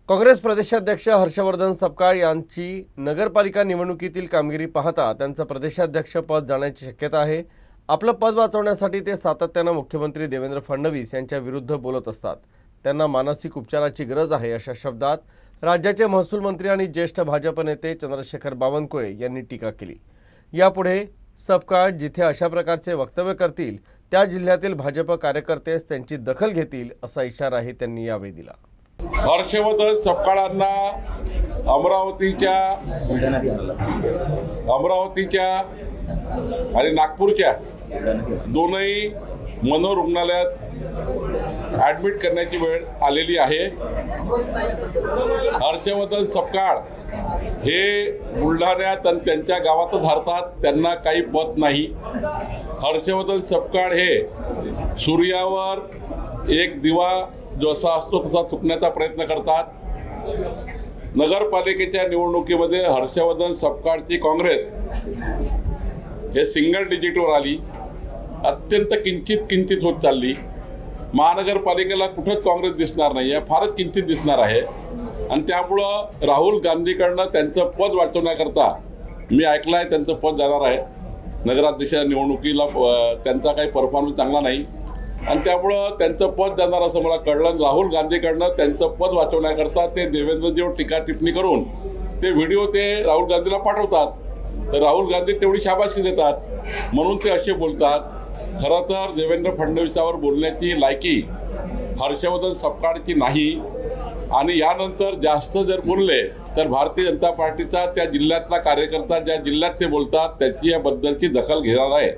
काँग्रेस प्रदेशाध्यक्ष हर्षवर्धन सपकाळ यांची नगरपालिका निवडणुकीतील कामगिरी पाहता त्यांचं प्रदेशाध्यक्षपद जाण्याची शक्यता आहे। आपलं पद वाचवण्यासाठी ते सातत्यानं मुख्यमंत्री देवेंद्र फडणवीस यांच्या विरुद्ध बोलत असतात। त्यांना मानसिक उपचाराची गरज आहे अशा शब्दात राज्याचे महसूल मंत्री आणि ज्येष्ठ भाजप नेते चंद्रशेखर बावनकुळे यांनी टीका केली। यापुढे सपकाळ जिथे अशा प्रकारचे वक्तव्य करतील त्या जिल्ह्यातील भाजप कार्यकर्तेच त्यांची दखल घेतील असा इशाराही त्यांनी यावेळी दिला। हर्षवर्धन सपकाळांना अमरावतीच्या आणि नागपूरच्या दोनही मनोरुग्णालयात ॲडमिट करण्याची वेळ आलेली आहे। हर्षवर्धन सपकाळ हे बुलढाण्यात आणि त्यांच्या गावातच राहतात, त्यांना काही पत नाही। हर्षवर्धन सपकाळ हे सूर्यावर एक दिवा जो असा असतो तसा चुकण्याचा प्रयत्न करतात। नगरपालिकेच्या निवडणुकीमध्ये हर्षवर्धन सपकाळची काँग्रेस हे सिंगल डिजिटवर आली, अत्यंत किंचित होत चालली। महानगरपालिकेला कुठंच काँग्रेस दिसणार नाही आहे, फारच किंचित दिसणार आहे। आणि त्यामुळं राहुल गांधीकडनं त्यांचं पद वाचवण्याकरता मी ऐकलं आहे त्यांचं पद जाणार आहे। नगराध्यक्ष निवडणुकीला त्यांचा काही परफॉर्मन्स चांगला नाही आणि त्यामुळं त्यांचं पद जाणार असं मला कळलं। राहुल गांधीकडनं त्यांचं पद वाचवण्याकरता ते देवेंद्रजीवर टीका टिप्पणी करून ते व्हिडिओ ते राहुल गांधीला पाठवतात, तर राहुल गांधी तेवढी शाबासकी देतात म्हणून ते असे बोलतात। खरं तर देवेंद्र फडणवीसावर बोलण्याची लायकी हर्षवर्धन सपकाळची नाही आणि यानंतर जास्त जर बोलले तर भारतीय जनता पार्टीचा त्या जिल्ह्यातला कार्यकर्ता ज्या जिल्ह्यात ते बोलतात त्याची याबद्दलची दखल घेणार आहे।